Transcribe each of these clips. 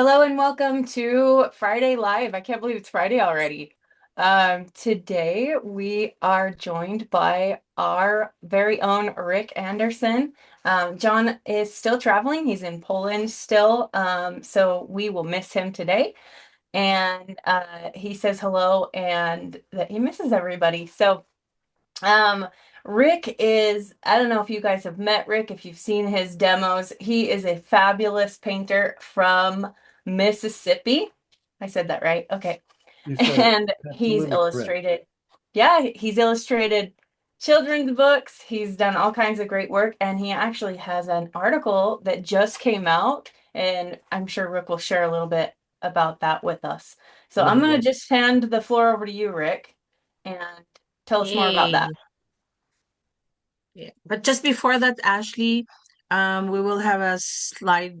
Hello and welcome to Friday Live. I can't believe it's Friday already. Today we are joined by our very own Rick Anderson. John is still traveling. He's in Poland still, so we will miss him today. And he says hello and that he misses everybody. Um, Rick is, I don't know if you guys have met Rick, if you've seen his demos. He is a fabulous painter from Mississippi. I said that right. Okay. You said it And he's absolutely correct. illustrated, yeah, he's illustrated children's books. He's done all kinds of great work. And he actually has an article that just came out. And I'm sure Rick will share a little bit about that with us. So I I'm would going to love. just hand the floor over to you, Rick, and tell us more about that. Yay. Yeah. But just before that, Ashley, we will have a slide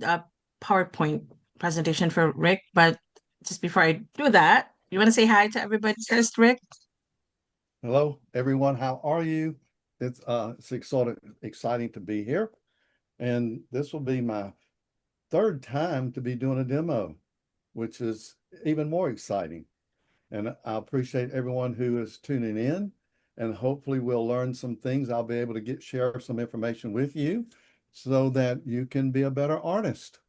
PowerPoint presentation for Rick. But just before I do that, you want to say hi to everybody first, Rick? Hello, everyone. How are you? It's exciting to be here, and this will be my third time to be doing a demo, which is even more exciting. And I appreciate everyone who is tuning in, and hopefully we'll learn some things. I'll be able to share some information with you so that you can be a better artist.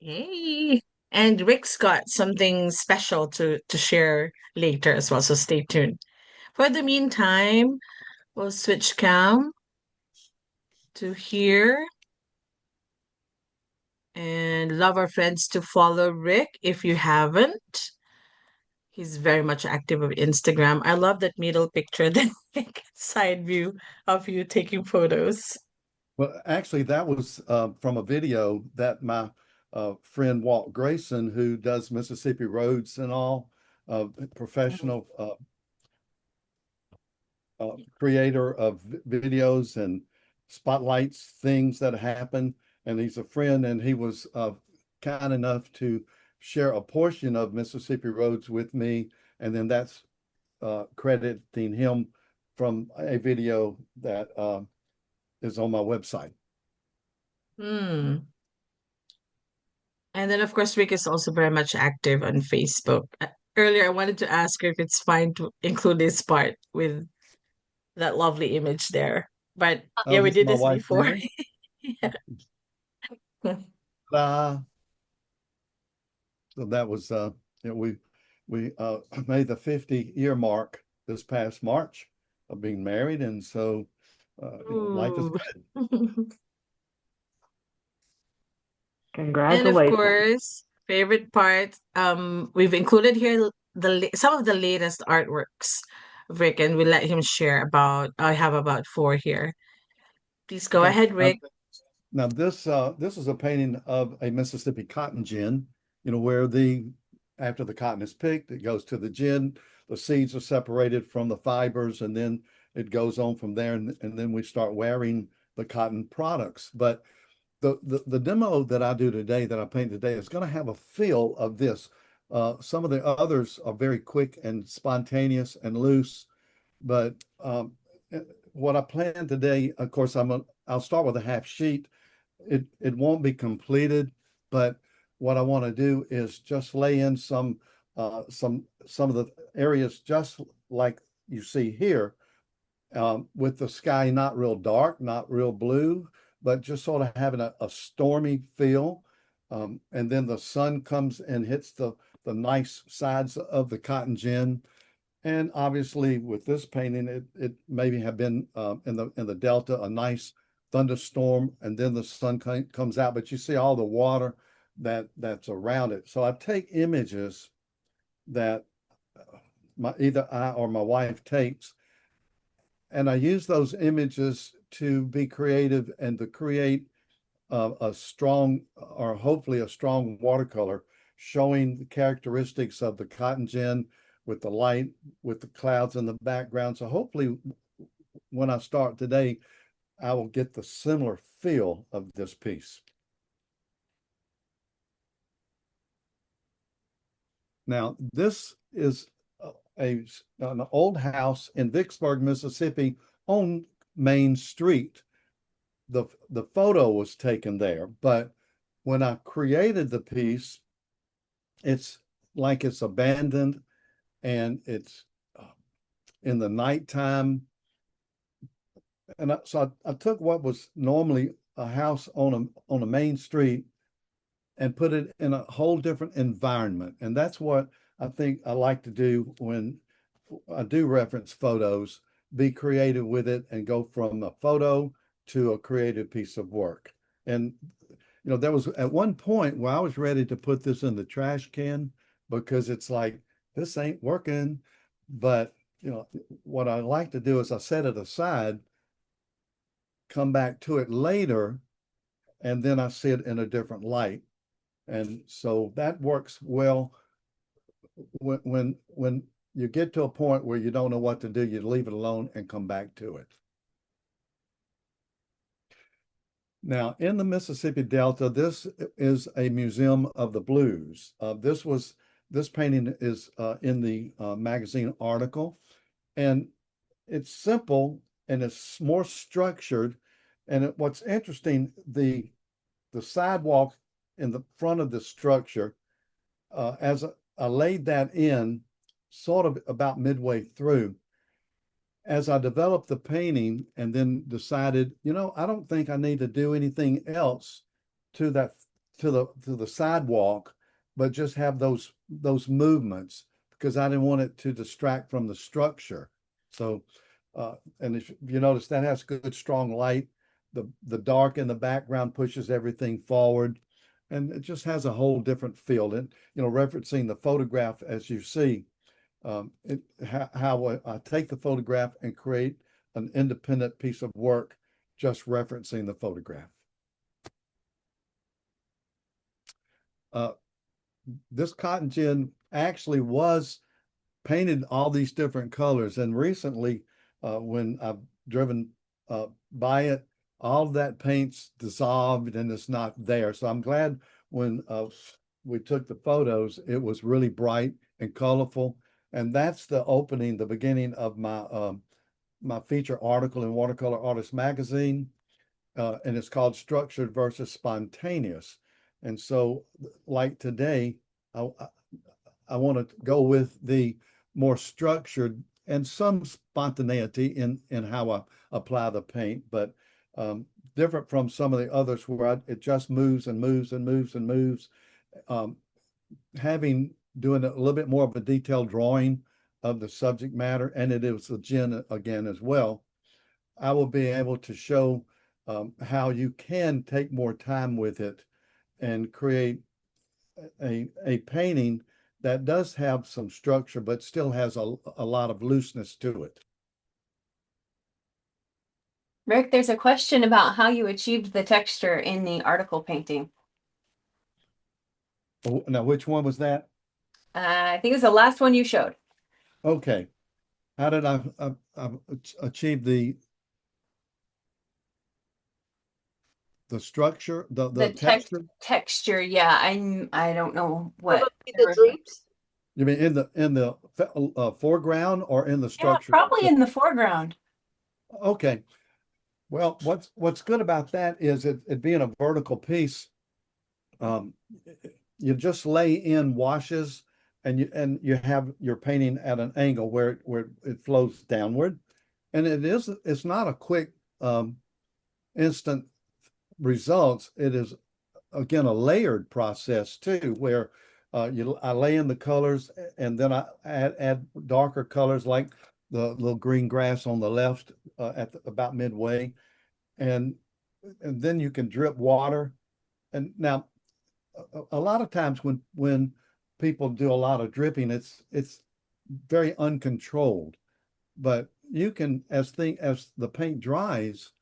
Yay. And Rick's got something special to share later as well, so stay tuned. For the meantime, we'll switch cam to here and love our friends to follow Rick if you haven't. He's very much active on Instagram. I love that middle picture, the side view of you taking photos. Well, actually, that was from a video that my friend Walt Grayson, who does Mississippi roads and all, professional creator of videos and spotlights things that happen. And he's a friend, and he was kind enough to share a portion of Mississippi roads with me. And then that's crediting him from a video that is on my website. Hmm. And then, of course, Rick is also very much active on Facebook. Earlier, I wanted to ask her if it's fine to include this part with that lovely image there. But Oh, yeah, we this is did my this wife before. there. Yeah. Uh, so that was we made the 50-year mark this past March of being married, and so life is Ooh. good. And of Congratulations. course, favorite part, we've included here some of the latest artworks of Rick, and we'll let him share about, I have about four here. Please go Okay. ahead, Rick. Now this is a painting of a Mississippi cotton gin, where the after the cotton is picked, it goes to the gin, the seeds are separated from the fibers, and then it goes on from there, and then we start wearing the cotton products. But the demo that I do today, that I paint today, is going to have a feel of this. Some of the others are very quick and spontaneous and loose, but eh, what I plan today, of course, I'll start with a half sheet. It won't be completed, but what I want to do is just lay in some of the areas just like you see here, with the sky not real dark, not real blue, but just sort of having a stormy feel. And then the sun comes and hits the nice sides of the cotton gin. And obviously, with this painting, it maybe have been in the delta a nice thunderstorm, and then the sun comes out, but you see all the water that's around it. So I take images that either I or my wife takes, and I use those images to be creative and to create a strong, or hopefully a strong watercolor showing the characteristics of the cotton gin with the light, with the clouds in the background. So hopefully when I start today, I will get the similar feel of this piece. Now, this is an old house in Vicksburg, Mississippi on Main Street. The photo was taken there, but when I created the piece, it's like it's abandoned and it's in the nighttime. And I took what was normally a house on a main street and put it in a whole different environment. And that's what I think I like to do when I do reference photos, be creative with it and go from a photo to a creative piece of work. And there was at one point where I was ready to put this in the trash can because it's like, this ain't working. But, what I like to do is I set it aside, come back to it later, and then I see it in a different light. And so that works well when you get to a point where you don't know what to do, you leave it alone and come back to it. Now, in the Mississippi Delta, this is a museum of the blues. This painting is in the magazine article, and it's simple and it's more structured. And what's interesting, the sidewalk in the front of the structure, as I laid that in sort of about midway through, as I developed the painting and then decided, I don't think I need to do anything else to the sidewalk, but just have those movements because I didn't want it to distract from the structure. So, and if you notice, that has good strong light. The dark in the background pushes everything forward, and it just has a whole different feel. And referencing the photograph as you see, how I take the photograph and create an independent piece of work just referencing the photograph. This cotton gin actually was painted all these different colors, and recently when I've driven by it, all of that paint's dissolved and it's not there. So I'm glad when we took the photos, it was really bright and colorful. And that's the opening, the beginning of my feature article in Watercolor Artist magazine, and it's called Structured versus Spontaneous. And so, like today, I want to go with the more structured and some spontaneity in how I apply the paint, but different from some of the others where it just moves and moves and moves and moves. Doing a little bit more of a detailed drawing of the subject matter, and it is a gin again as well, I will be able to show how you can take more time with it and create a painting that does have some structure, but still has a lot of looseness to it. Rick, there's a question about how you achieved the texture in the article painting. Now, which one was that? I think it was the last one you showed. Okay. How did I achieve the structure, the texture? Texture, yeah. I don't know what. Probably the drapes. You mean in the foreground or in the Yeah, structure? probably in the foreground. Okay. Well, what's good about that is it being a vertical piece, you just lay in washes and you have your painting at an angle where it flows downward. And it's not a quick instant results. It is again a layered process too, where I lay in the colors and then I add darker colors like the little green grass on the left at about midway, and then you can drip water. And now a lot of times when people do a lot of dripping, it's very uncontrolled. But you can, as the paint dries,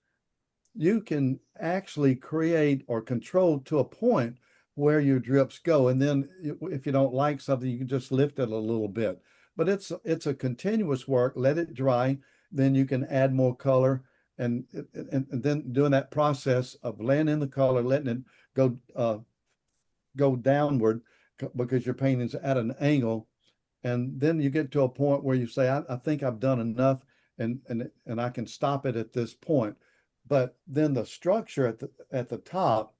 you can actually create or control to a point where your drips go. And then if you don't like something, you can just lift it a little bit. But it's a continuous work. Let it dry, then you can add more color, and then doing that process of laying in the color, letting it go downward because your painting's at an angle, and then you get to a point where you say, I think I've done enough, and I can stop it at this point. But then the structure at the top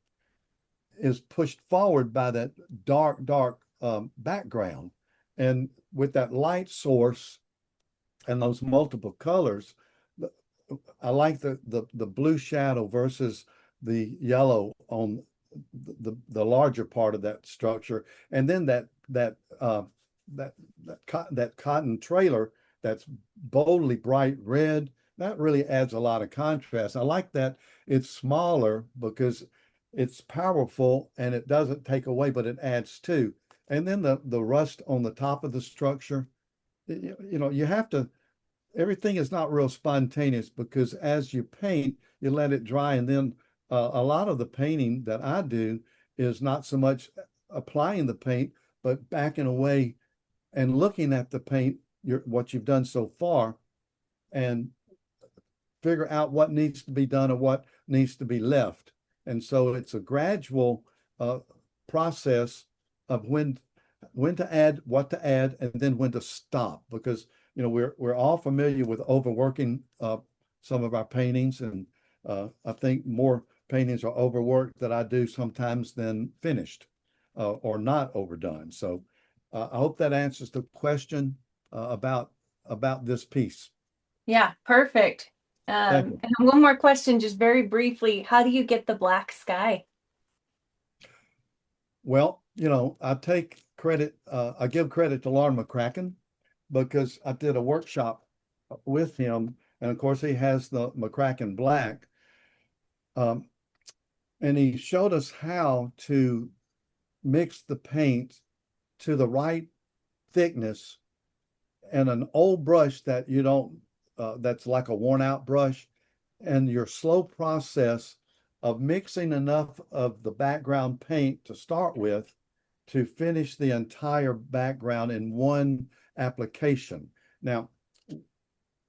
is pushed forward by that dark background. And with that light source and those multiple colors, I like the blue shadow versus the yellow on the larger part of that structure, and then that cotton trailer that's boldly bright red. That really adds a lot of contrast. I like that it's smaller because it's powerful and it doesn't take away, but it adds to. And then the rust on the top of the structure, you know, you have to, everything is not real spontaneous because as you paint, you let it dry. And then a lot of the painting that I do is not so much applying the paint, but backing away and looking at the paint, what you've done so far, and figure out what needs to be done or what needs to be left. And so it's a gradual process of when to add, what to add, and then when to stop. Because you know we're all familiar with overworking some of our paintings, and I think more paintings are overworked that I do sometimes than finished or not overdone. So I hope that answers the question about this piece. Yeah, perfect. Thank you. And one more question, just very briefly. How do you get the black sky? Well, you know, I give credit to Lauren McCracken because I did a workshop with him, and of course he has the McCracken Black, um, and he showed us how to mix the paint to the right thickness and an old brush that you don't, that's like a worn out brush, and your slow process of mixing enough of the background paint to start with to finish the entire background in one application. Now,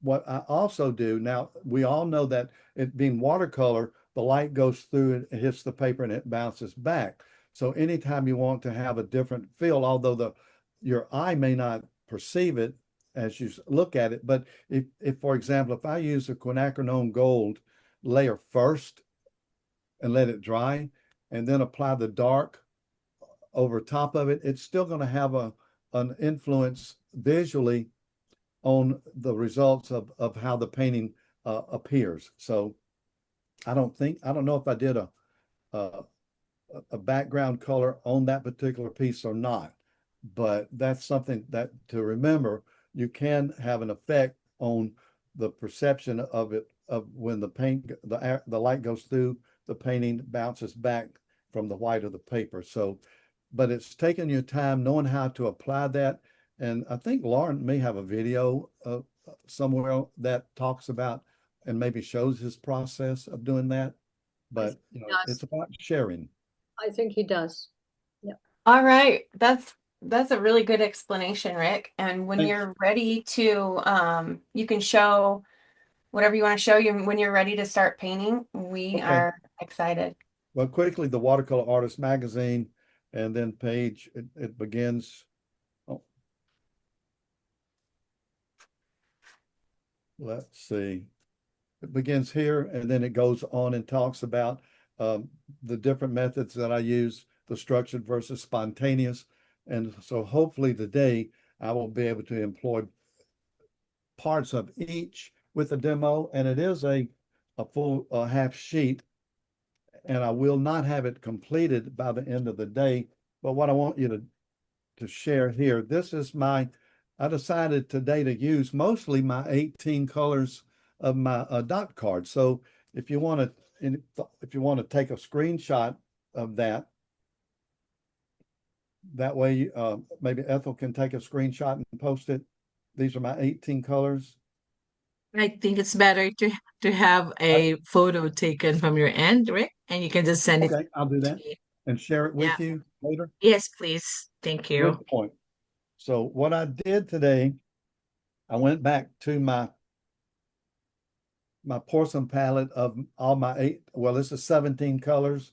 what I also do, now we all know that it being watercolor, the light goes through, it hits the paper and it bounces back. So anytime you want to have a different feel, although your eye may not perceive it as you look at it, but if for example, if I use a quinacridone gold layer first and let it dry, and then apply the dark over top of it, it's still going to have an influence visually on the results of how the painting appears. So I don't know if I did a, a background color on that particular piece or not, but that's something that to remember. You can have an effect on the perception of it, of when the light goes through the painting, bounces back from the white of the paper. So, but it's taking your time knowing how to apply that. And I think Lauren may have a video somewhere that talks about and maybe shows his process of doing that. But you know, Yes, it's about sharing. I think he does. Yeah. All right, that's a really good explanation, Rick. And when Thanks. you're ready to, you can show whatever you want to show you when you're ready to start painting. We Okay. are excited. Well, quickly, the Watercolor Artist magazine, and then page, it begins. Oh, let's see. It begins here, and then it goes on and talks about the different methods that I use, the structured versus spontaneous. And so hopefully today I will be able to employ parts of each with a demo, and it is a full half sheet, and I will not have it completed by the end of the day. But what I want you to share here, this is I decided today to use mostly my 18 colors of my dot card. So if you want to take a screenshot of that, that way maybe Ethel can take a screenshot and post it. These are my 18 colors. I think it's better to have a photo taken from your end, Rick, and you can just send it Okay, I'll do to that me. and share it Yeah. with you later. Yes, please. Thank you. Good point. So what I did today, I went back to my porcelain palette of all my this is 17 colors.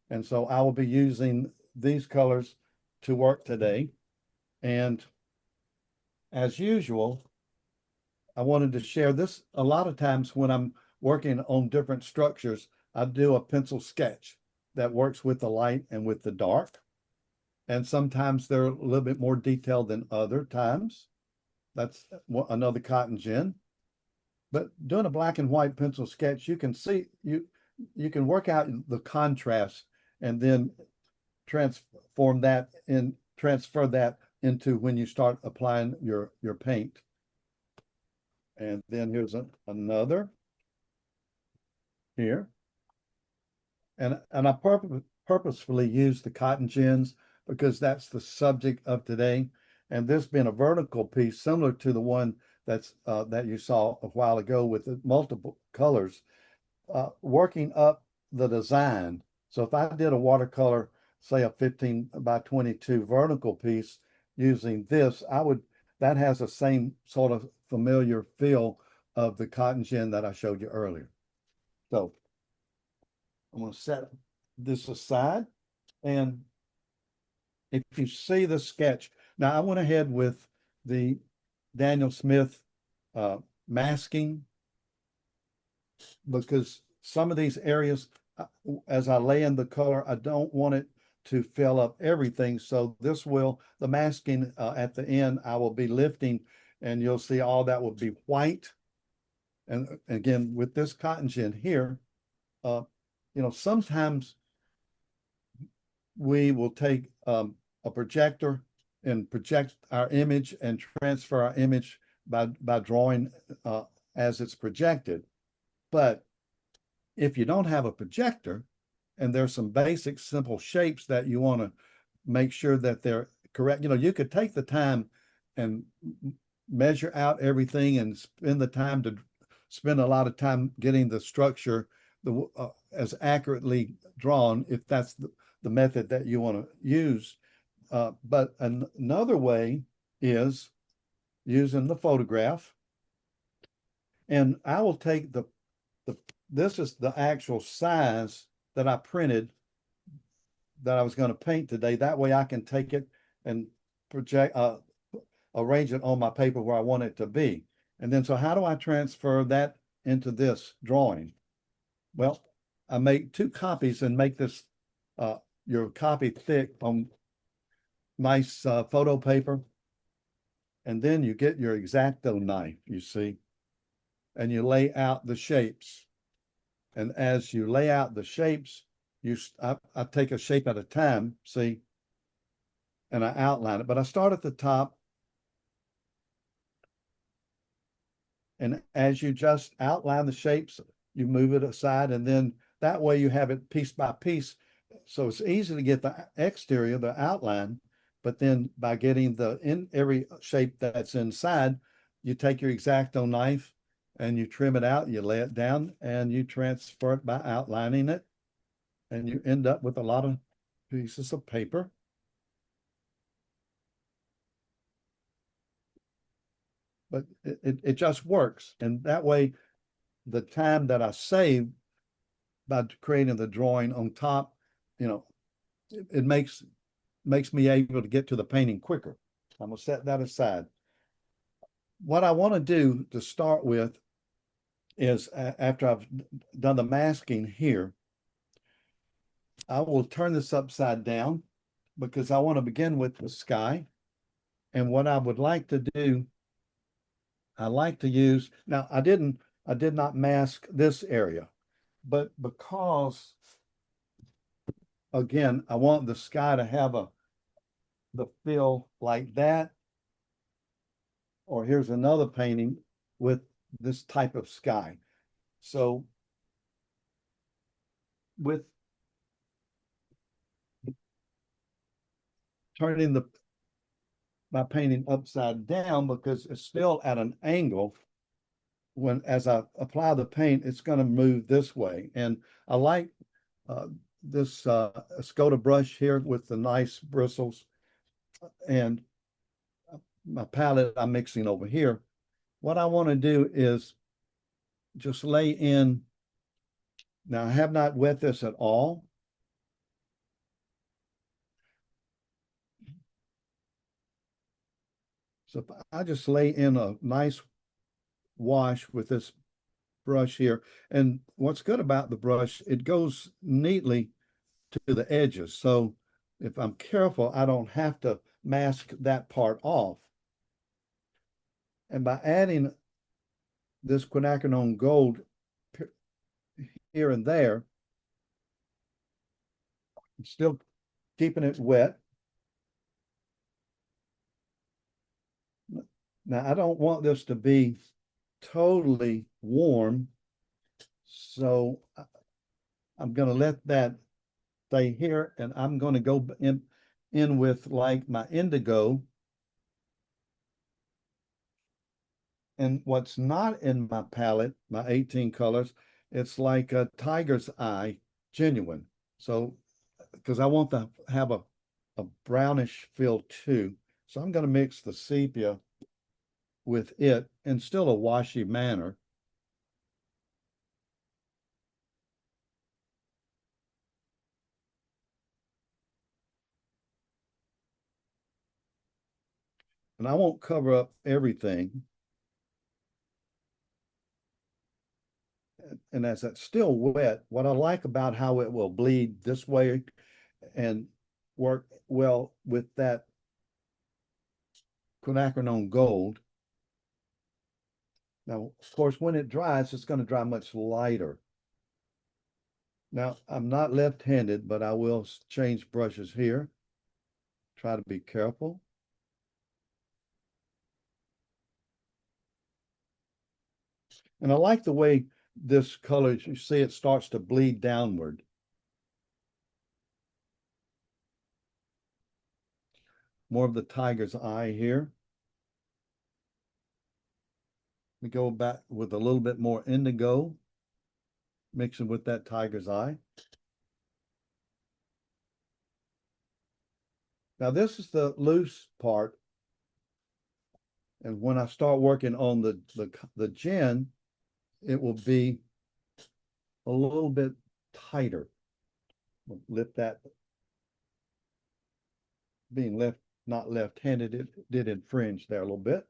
And so I will be using these colors to work today. And as usual, I wanted to share this. A lot of times when I'm working on different structures, I do a pencil sketch that works with the light and with the dark. And sometimes they're a little bit more detailed than other times. That's another cotton gin. But doing a black and white pencil sketch, you can see, you can work out the contrast and then transfer that into when you start applying your paint. And then here's another here. And I purposefully use the cotton gins because that's the subject of today. And this being a vertical piece, similar to the one that you saw a while ago with the multiple colors, working up the design. So if I did a watercolor, say a 15 by 22 vertical piece using this, that has the same sort of familiar feel of the cotton gin that I showed you earlier. So I'm going to set this aside. And if you see the sketch, now I went ahead with the Daniel Smith masking because some of these areas, as I lay in the color, I don't want it to fill up everything. So the masking at the end, I will be lifting and you'll see all that will be white. And again, with this cotton gin here, sometimes we will take a projector and project our image and transfer our image by drawing as it's projected. But if you don't have a projector and there's some basic simple shapes that you want to make sure that they're correct, you could take the time and measure out everything and spend a lot of time getting the structure as accurately drawn, if that's the method that you want to use. But another way is using the photograph. And I will take this is the actual size that I printed that I was going to paint today. That way I can take it and arrange it on my paper where I want it to be. And then, so how do I transfer that into this drawing? Well, I make 2 copies and make this, your copy thick on nice photo paper. And then you get your X-Acto knife, you see, and you lay out the shapes. And as you lay out the shapes, I take a shape at a time, see, and I outline it. But I start at the top. And as you just outline the shapes, you move it aside, and then that way you have it piece by piece. So it's easy to get the exterior, the outline, but then by getting in every shape that's inside, you take your X-Acto knife and you trim it out, you lay it down, and you transfer it by outlining it, and you end up with a lot of pieces of paper. But it just works. And that way, the time that I save by creating the drawing on top, it makes me able to get to the painting quicker. I'm going to set that aside. What I want to do to start with is, after I've done the masking here, I will turn this upside down because I want to begin with the sky. And what I would like to do, I like to use, now I did not mask this area, but because, again, I want the sky to have the feel like that. Or here's another painting with this type of sky. So with turning my painting upside down, because it's still at an angle, as I apply the paint, it's going to move this way. And I like this Skoda brush here with the nice bristles, and my palette I'm mixing over here. What I want to do is just lay in. Now, I have not wet this at all. So I just lay in a nice wash with this brush here. And what's good about the brush, it goes neatly to the edges. So if I'm careful, I don't have to mask that part off. And by adding this quinacridone gold here and there, I'm still keeping it wet. Now, I don't want this to be totally warm, so I'm going to let that stay here, and I'm going to go in with like my indigo. And what's not in my palette, my 18 colors, it's like a tiger's eye, genuine. So, because I want to have a brownish feel too. So I'm going to mix the sepia with it in still a washy manner. And I won't cover up everything. And as it's still wet, what I like about how it will bleed this way and work well with that quinacridone gold. Now, of course, when it dries, it's going to dry much lighter. Now, I'm not left-handed, but I will change brushes here. Try to be careful. And I like the way this color, you see, it starts to bleed downward. More of the tiger's eye here. We go back with a little bit more indigo, mixing with that tiger's eye. Now this is the loose part. And when I start working on the gin, it will be a little bit tighter. We'll lift that. Being not left-handed, it did infringe there a little bit.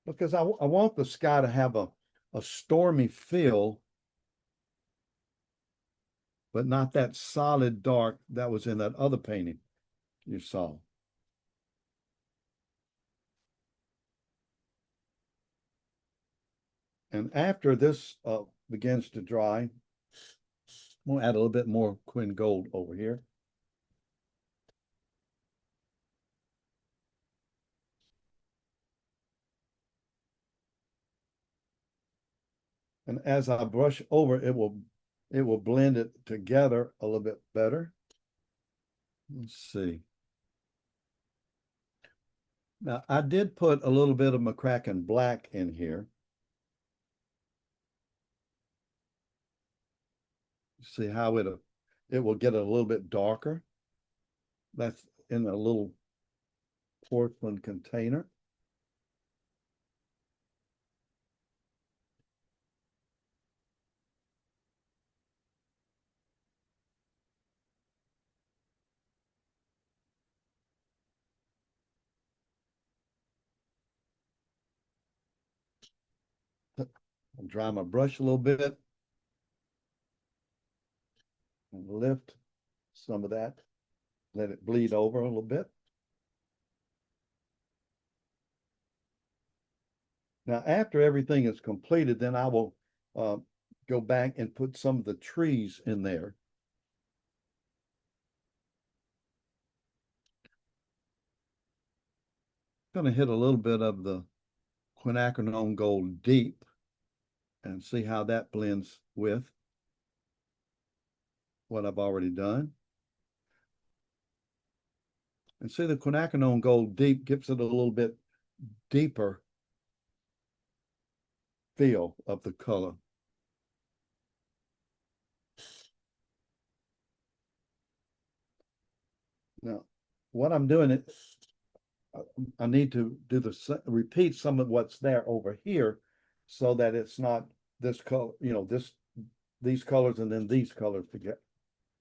Because I want the sky to have a stormy feel, but not that solid dark that was in that other painting you saw. And after this begins to dry, we'll add a little bit more Quin Gold over here. And as I brush over, it will blend it together a little bit better. Let's see. Now, I did put a little bit of McCracken black in here. See how it will get a little bit darker. That's in a little porcelain container. I'll dry my brush a little bit and lift some of that. Let it bleed over a little bit. Now, after everything is completed, then I will go back and put some of the trees in there. Going to hit a little bit of the quinacridone gold deep and see how that blends with what I've already done. And see, the quinacridone gold deep gives it a little bit deeper feel of the color. Now, what I'm doing is I need to do repeat some of what's there over here so that it's not this color, these colors and then these colors together,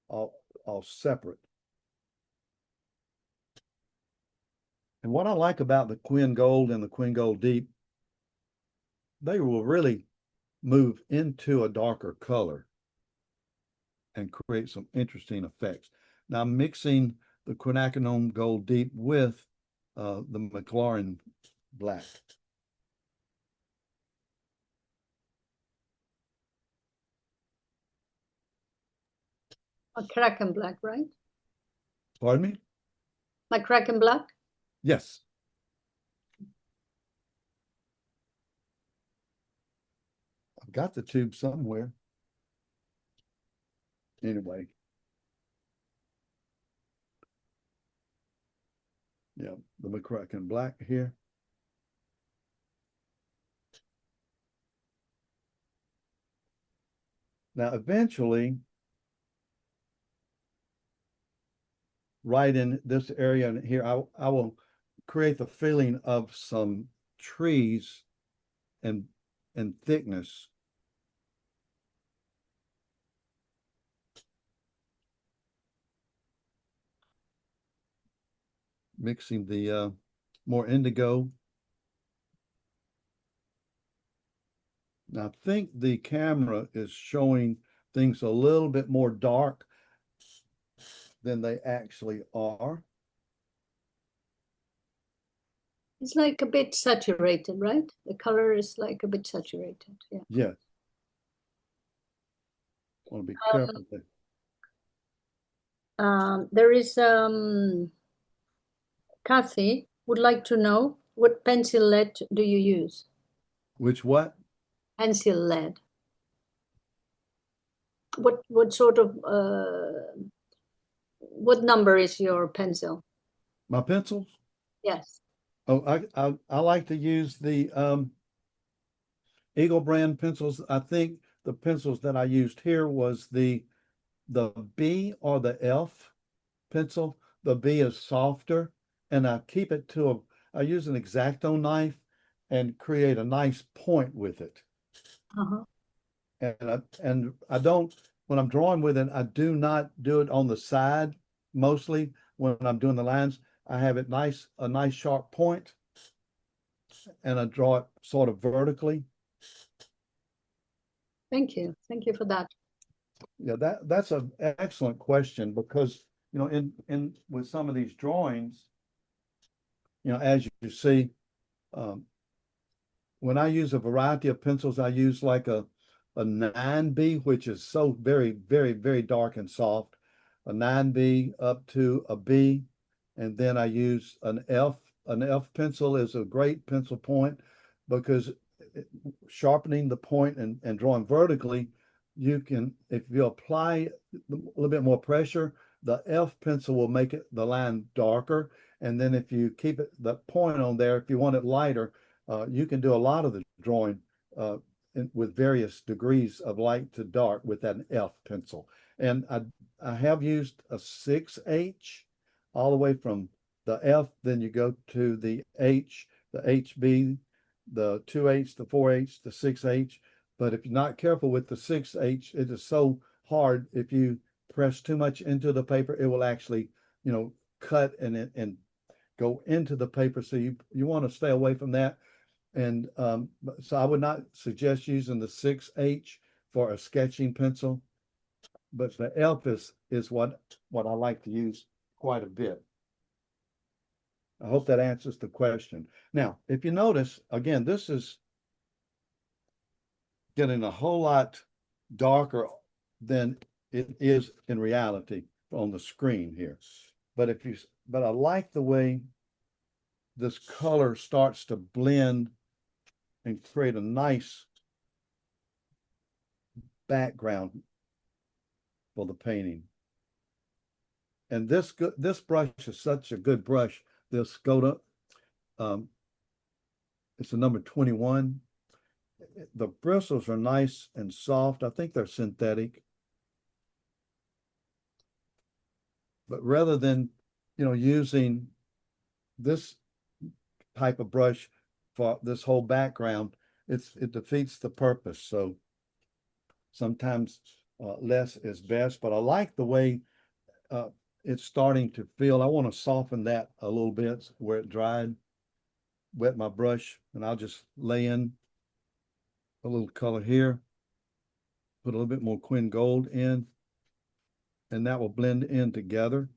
all separate. And what I like about the Quin Gold and the Quin Gold Deep, they will really move into a darker color. and create some interesting effects. Now I'm mixing the quinacridone gold deep with the McLaren black. A crack and black, right? Pardon me? Like crack and black? Yes. I've got the tube somewhere. Anyway. Yeah, the McCracken black here. Now, eventually, right in this area and here, I will create the feeling of some trees and thickness. Mixing the more indigo. Now, I think the camera is showing things a little bit more dark than they actually are. It's like a bit saturated, right? The color is like a bit saturated. Yeah. Yes. Want to be careful there. There is Kathy would like to know what pencil lead do you use? Which what? Pencil lead. What sort of what number is your pencil? My pencils? Yes. Oh, I like to use the Eagle brand pencils. I think the pencils that I used here was the B or the F pencil. The B is softer, and I keep it to I use an X-Acto knife and create a nice point with it. Uh-huh. And I don't, when I'm drawing with it, I do not do it on the side. Mostly when I'm doing the lines, I have it a nice sharp point, and I draw it sort of vertically. Thank you. Thank you for that. Yeah, that's an excellent question, because you know, in with some of these drawings, you know, as you see, when I use a variety of pencils, I use like a 9B, which is so very, very, very dark and soft, a 9B up to a B, and then I use an F. An F pencil is a great pencil point because sharpening the point and drawing vertically, you can, if you apply a little bit more pressure, the F pencil will make the line darker. And then if you keep the point on there, if you want it lighter, you can do a lot of the drawing with various degrees of light to dark with that F pencil. And I have used a 6H all the way from the F, then you go to the H, the HB, the 2H, the 4H, the 6H. But if you're not careful with the 6H, it is so hard. If you press too much into the paper, it will actually, you know, cut and go into the paper. So you want to stay away from that. And so I would not suggest using the 6H for a sketching pencil, but the F is what I like to use quite a bit. I hope that answers the question. Now, if you notice, again, this is getting a whole lot darker than it is in reality on the screen here. But I like the way this color starts to blend and create a nice background for the painting. And this brush is such a good brush. This Skoda, it's a number 21. The bristles are nice and soft. I think they're synthetic. But rather than, you know, using this type of brush for this whole background, it defeats the purpose. So sometimes less is best. But I like the way it's starting to feel. I want to soften that a little bit where it dried. Wet my brush, and I'll just lay in a little color here. Put a little bit more Quin Gold in. and that will blend in together.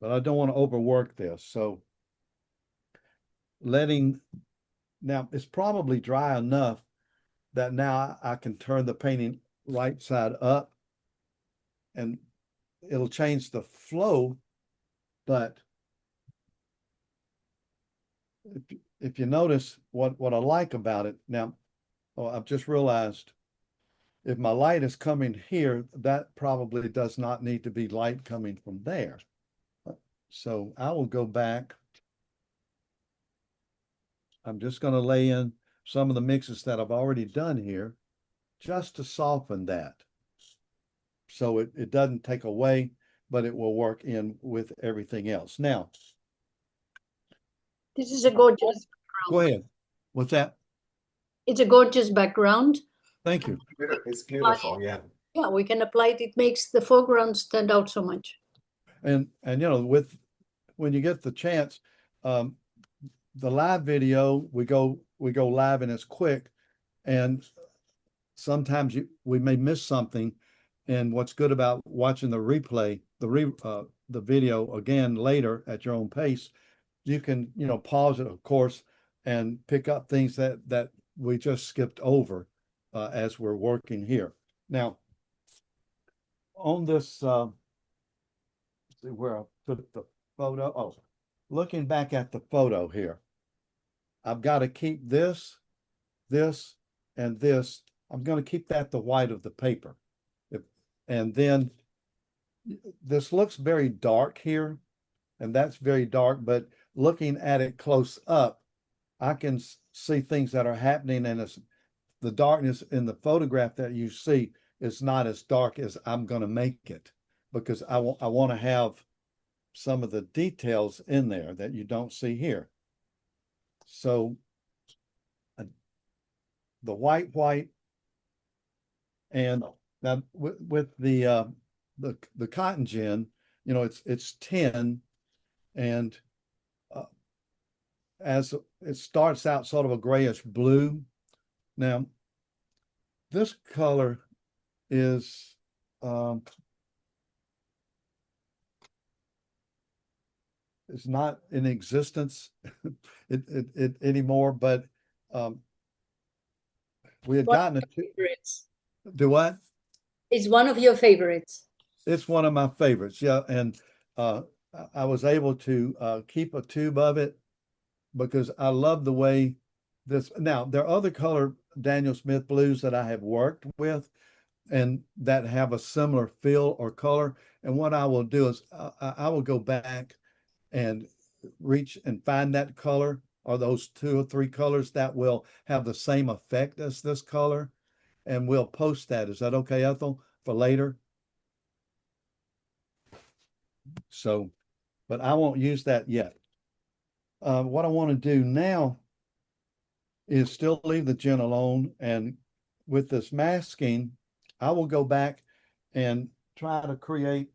But I don't want to overwork this. So now it's probably dry enough that now I can turn the painting right side up and it'll change the flow. But if you notice what I like about it now, I've just realized if my light is coming here, that probably does not need to be light coming from there. So I will go back. I'm just going to lay in some of the mixes that I've already done here just to soften that. So it doesn't take away, but it will work in with everything else. Now, This is a gorgeous go ahead. What's that? It's a gorgeous background. Thank you. It's beautiful, yeah. Yeah, we can apply it. It makes the foreground stand out so much. And you know, when you get the chance, the live video, we go live and it's quick, and sometimes we may miss something. And what's good about watching the replay, the video again later at your own pace, you can, you know, pause it, of course, and pick up things that we just skipped over as we're working here. Now, on this, let's see where I put the photo. Oh, looking back at the photo here, I've got to keep this, and this. I'm going to keep that the white of the paper. And then this looks very dark here, and that's very dark, but looking at it close up, I can see things that are happening, and the darkness in the photograph that you see is not as dark as I'm going to make it, because I want to have some of the details in there that you don't see here. So the white, and now with the cotton gin, you know, it's 10, and as it starts out sort of a grayish blue. Now, this color is not in existence it anymore, but we had gotten it. Favorites. Do what? It's one of your favorites. It's one of my favorites, yeah. And I was able to keep a tube of it because I love the way this. Now, there are other color Daniel Smith blues that I have worked with and that have a similar feel or color. And what I will do is I will go back and reach and find that color or those 2 or 3 colors that will have the same effect as this color. And we'll post that. Is that okay, Ethel, for later? So, but I won't use that yet. What I want to do now is still leave the gin alone. And with this masking, I will go back and try to create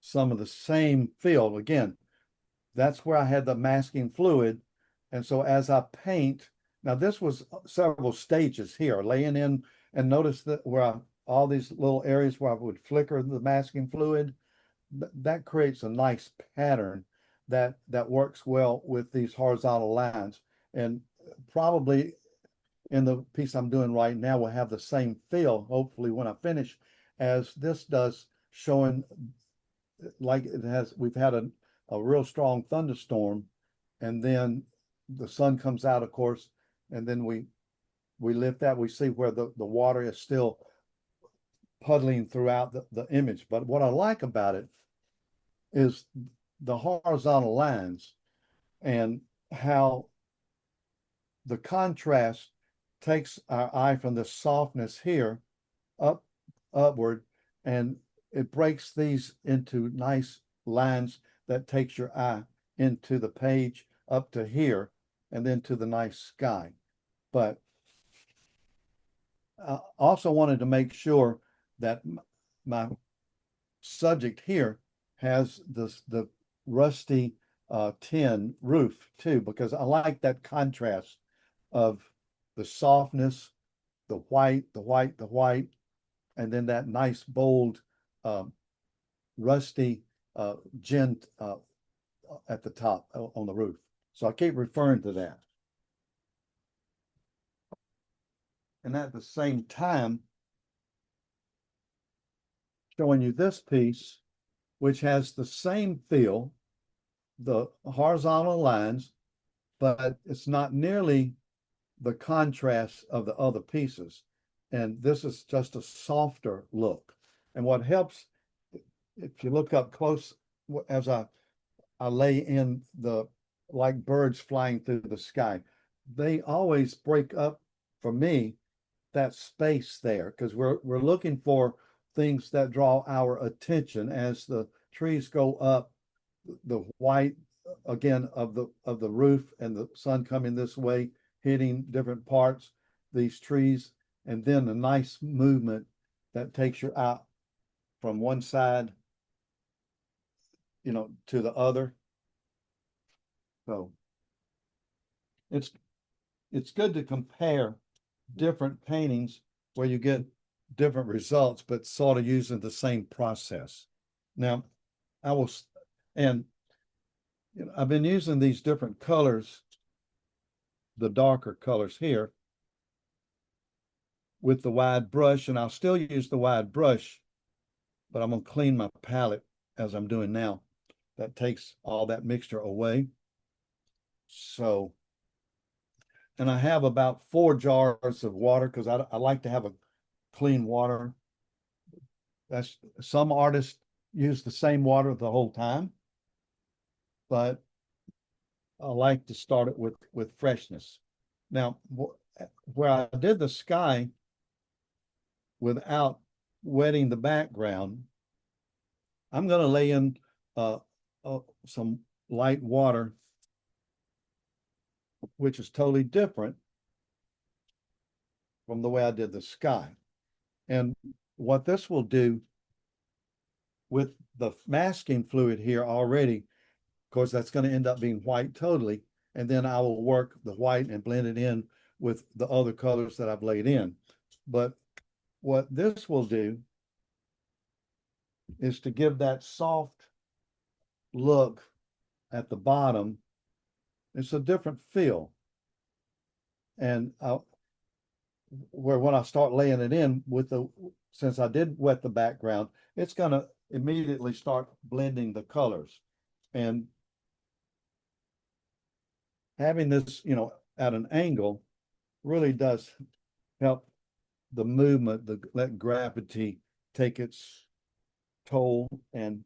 some of the same feel. Again, that's where I had the masking fluid. And so as I paint, now this was several stages here, laying in, and notice that all these little areas where I would flicker the masking fluid, that creates a nice pattern that works well with these horizontal lines. And probably in the piece I'm doing right now will have the same feel, hopefully, when I finish, as this does, showing like it has. We've had a real strong thunderstorm, and then the sun comes out, of course, and then we lift that. We see where the water is still puddling throughout the image. But what I like about it is the horizontal lines and how the contrast takes our eye from the softness here upward, and it breaks these into nice lines that takes your eye into the page up to here and then to the nice sky. But I also wanted to make sure that my subject here has the rusty tin roof too, because I like that contrast of the softness, the white, and then that nice, bold, rusty gin at the top on the roof. So I keep referring to that. And at the same time, showing you this piece, which has the same feel, the horizontal lines, but it's not nearly the contrast of the other pieces. And this is just a softer look. And what helps, if you look up close, as I lay in the, like birds flying through the sky, they always break up, for me, that space there, because we're looking for things that draw our attention as the trees go up, the white again of the roof and the sun coming this way, hitting different parts, these trees, and then a nice movement that takes you out from one side, to the other. So it's good to compare different paintings where you get different results, but sort of using the same process. Now, and I've been using these different colors, the darker colors here, with the wide brush, and I'll still use the wide brush, but I'm gonna clean my palette as I'm doing now. That takes all that mixture away. So, and I have about 4 jars of water because I like to have a clean water. That's, some artists use the same water the whole time, but I like to start it with freshness. Now, where I did the sky without wetting the background, I'm going to lay in some light water, which is totally different from the way I did the sky. And what this will do with the masking fluid here already, of course, that's going to end up being white totally. And then I will work the white and blend it in with the other colors that I've laid in. But what this will do is to give that soft look at the bottom. It's a different feel. And where when I start laying it in with since I did wet the background, it's going to immediately start blending the colors. And having this, at an angle really does help the movement, let gravity take its toll and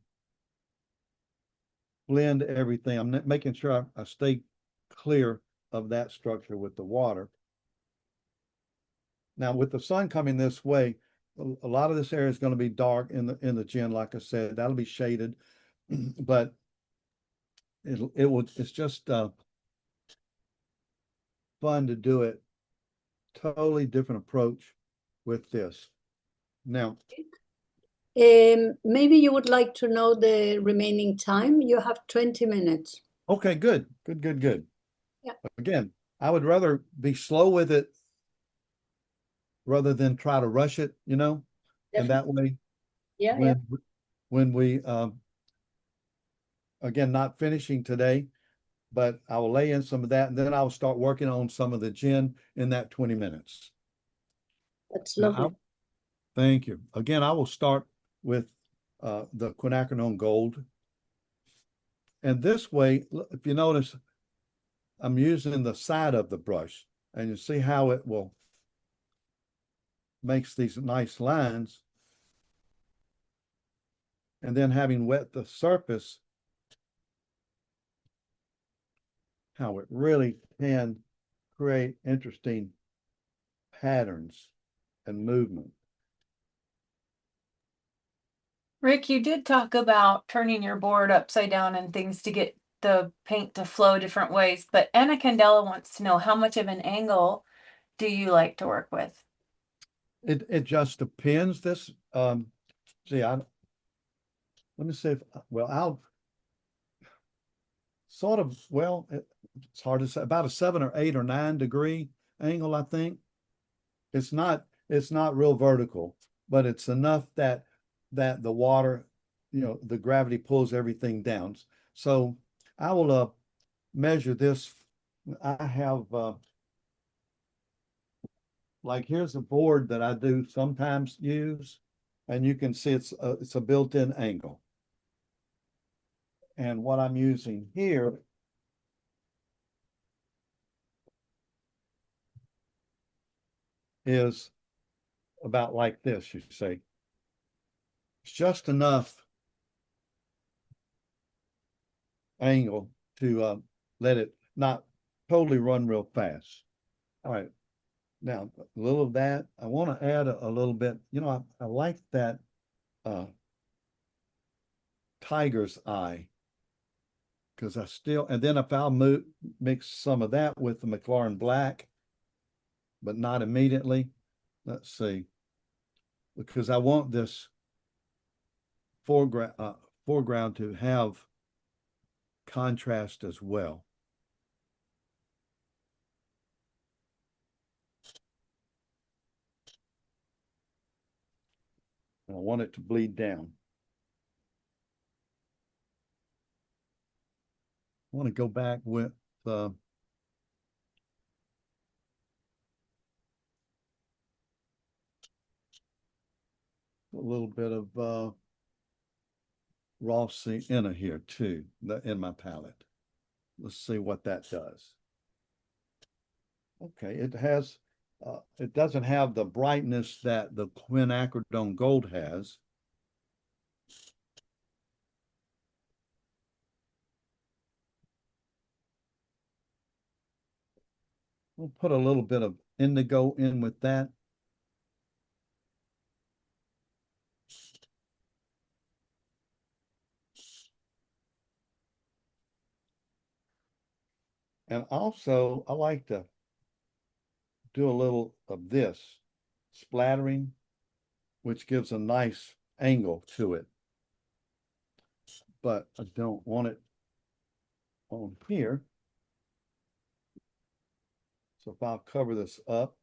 blend everything. I'm making sure I stay clear of that structure with the water. Now, with the sun coming this way, a lot of this area is going to be dark in the gin, like I said. That'll be shaded, but it's just fun to do it. Totally different approach with this. Now, maybe you would like to know the remaining time. You have 20 minutes. okay, good. Yeah. Again, I would rather be slow with it rather than try to rush it, and that way, Yeah, when we, again, not finishing today, but I will lay in some of that and then I'll start working on some of the gin in that 20 minutes. that's Now, lovely. thank you. Again, I will start with the quinacridone gold. And this way, if you notice, I'm using the side of the brush and you see how it will makes these nice lines. And then having wet the surface, how it really can create interesting patterns and movement. Rick, you did talk about turning your board upside down and things to get the paint to flow different ways, but Anna Candela wants to know how much of an angle do you like to work with? It just depends. This see, let me see if I'll sort of it's hard to say, about a 7 or 8 or 9 degree angle, I think. It's not real vertical, but it's enough that the water, the gravity pulls everything down. So I will measure this. I have like here's a board that I do sometimes use, and you can see it's a built-in angle. And what I'm using here is about like this, you see. It's just enough angle to let it not totally run real fast. All right. Now, a little of that, I want to add a little bit, I like that tiger's eye, because and then if I'll mix some of that with the McLaren black, but not immediately. Let's see, because I want this foreground to have contrast as well. And I want it to bleed down. I want to go back with a little bit of raw sienna here too, in my palette. Let's see what that does. Okay, it doesn't have the brightness that the quinacridone gold has. We'll put a little bit of indigo in with that. And also, I like to do a little of this splattering, which gives a nice angle to it. But I don't want it on here. So if I'll cover this up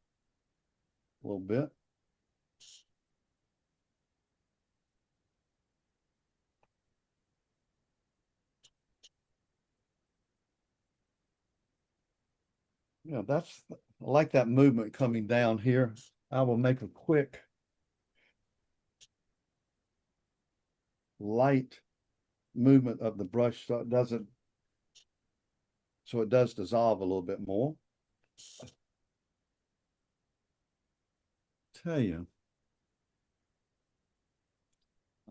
a little bit. Yeah, I like that movement coming down here. I will make a quick light movement of the brush so it does dissolve a little bit more. Tell you,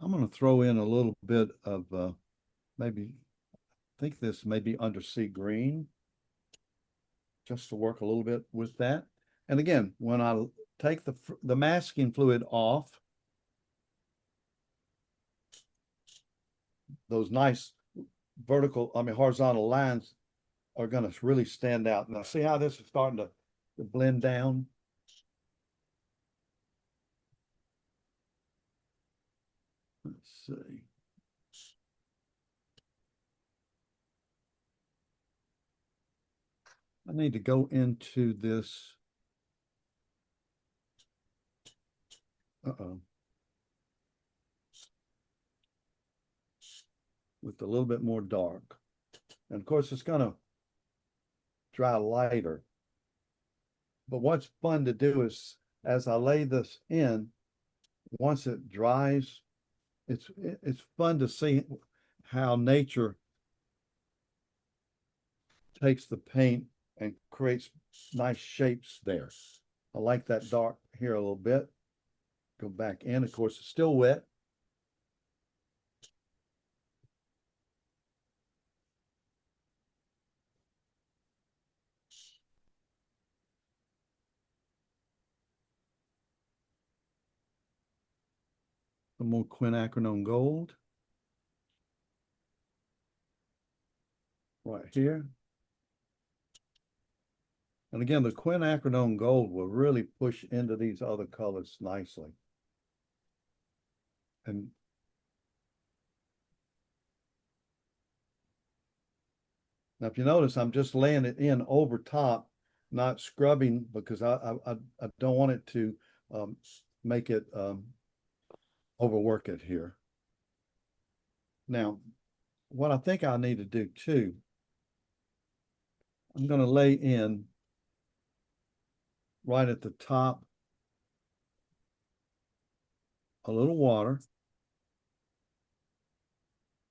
I'm going to throw in a little bit of maybe, I think this may be undersea green, just to work a little bit with that. And again, when I take the masking fluid off, those nice horizontal lines are going to really stand out. Now, see how this is starting to blend down? Let's see. I need to go into this. With a little bit more dark. And of course, it's going to dry lighter. But what's fun to do is, as I lay this in, once it dries, it's fun to see how nature takes the paint and creates nice shapes there. I like that dark here a little bit. Go back in. Of course, it's still wet. Some more quinacridone gold. Right here. And again, the quinacridone gold will really push into these other colors nicely. And now, if you notice, I'm just laying it in over top, not scrubbing, because I don't want it to make it overwork it here. Now, what I think I need to do too, I'm going to lay in right at the top a little water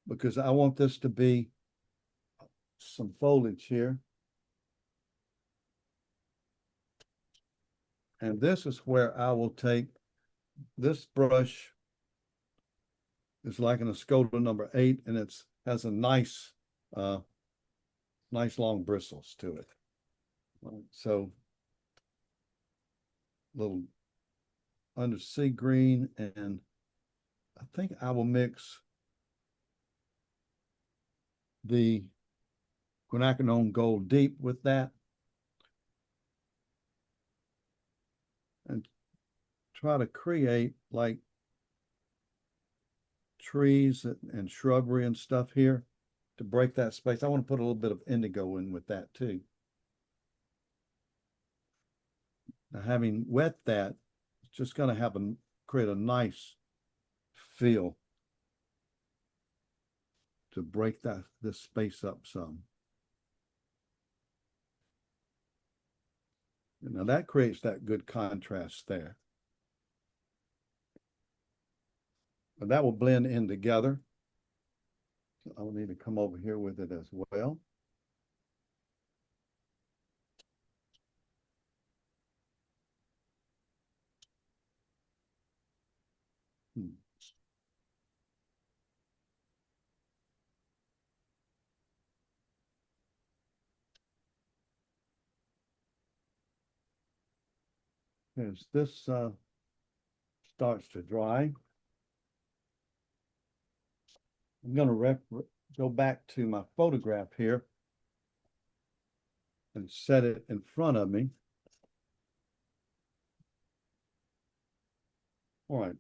because I want this to be some foliage here. And this is where I will take this brush is like an Escoda number 8, and it's has a nice nice long bristles to it. So little undersea green, and I think I will mix the quinacridone gold deep with that and try to create like trees and shrubbery and stuff here to break that space. I want to put a little bit of indigo in with that too. Now, having wet that, it's just going to have create a nice feel to break this space up some. Now that creates that good contrast there. But that will blend in together. So I'll need to come over here with it as well. As this starts to dry, I'm going to go back to my photograph here and set it in front of me. All right.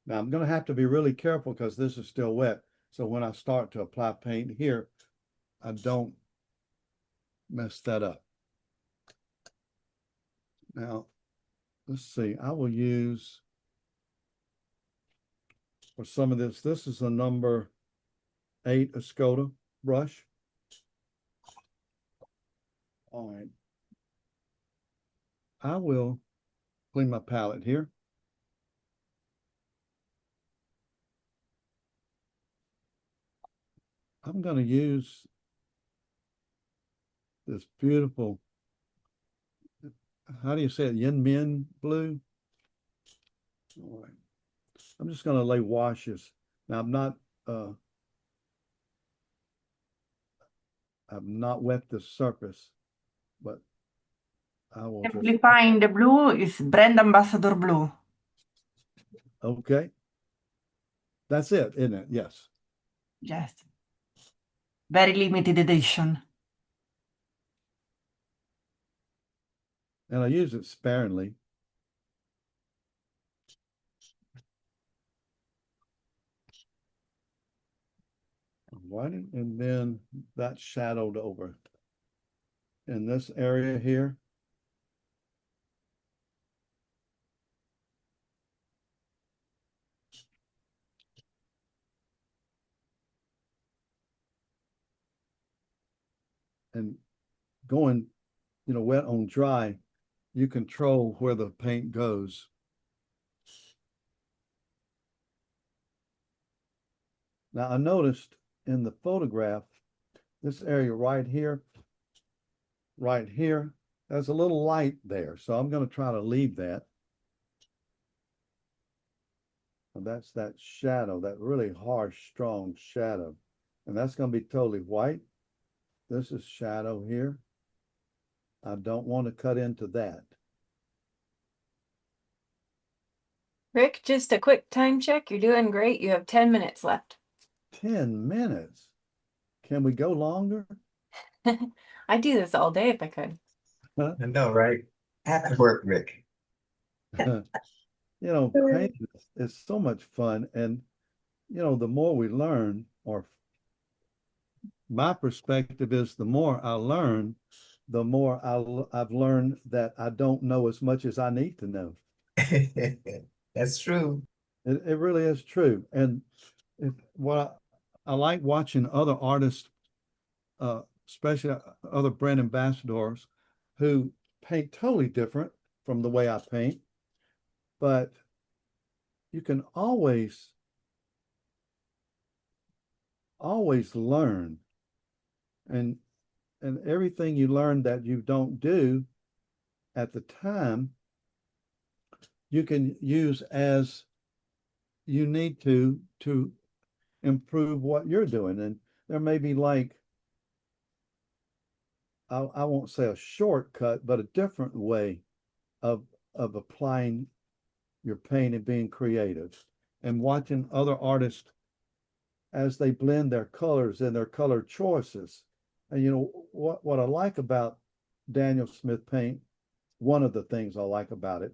Now I'm going to have to be really careful because this is still wet. So when I start to apply paint here, I don't mess that up. Now, let's see. I will use for some of this. This is a number 8 Escoda brush. All right. I will clean my palette here. I'm going to use this beautiful, how do you say it, yin min blue? All right. I'm just going to lay washes. Now I've not wet the surface, but I will just, Simplifying the blue is brand ambassador blue. okay. That's it, isn't it? Yes. Yes. Very limited edition. And I use it sparingly. Whiting, and then that's shadowed over in this area here. And going, wet on dry, you control where the paint goes. Now I noticed in the photograph, this area right here, there's a little light there. So I'm going to try to leave that. And that's that shadow, that really harsh, strong shadow. And that's going to be totally white. This is shadow here. I don't want to cut into that. Rick, just a quick time check. You're doing great. You have 10 minutes left. 10 minutes? Can we go longer? I'd do this all day if I could. Huh? I know, right? Happy work, Rick. Painting is so much fun. And, the more we learn, or my perspective is the more I learn, the more I've learned that I don't know as much as I need to know. That's true. It really is true. And what I like watching other artists, especially other brand ambassadors who paint totally different from the way I paint, but you can always learn, and everything you learn that you don't do at the time, you can use as you need to improve what you're doing. And there may be like, I won't say a shortcut, but a different way of applying your paint and being creative, and watching other artists as they blend their colors and their color choices. And you know what I like about Daniel Smith paint, one of the things I like about it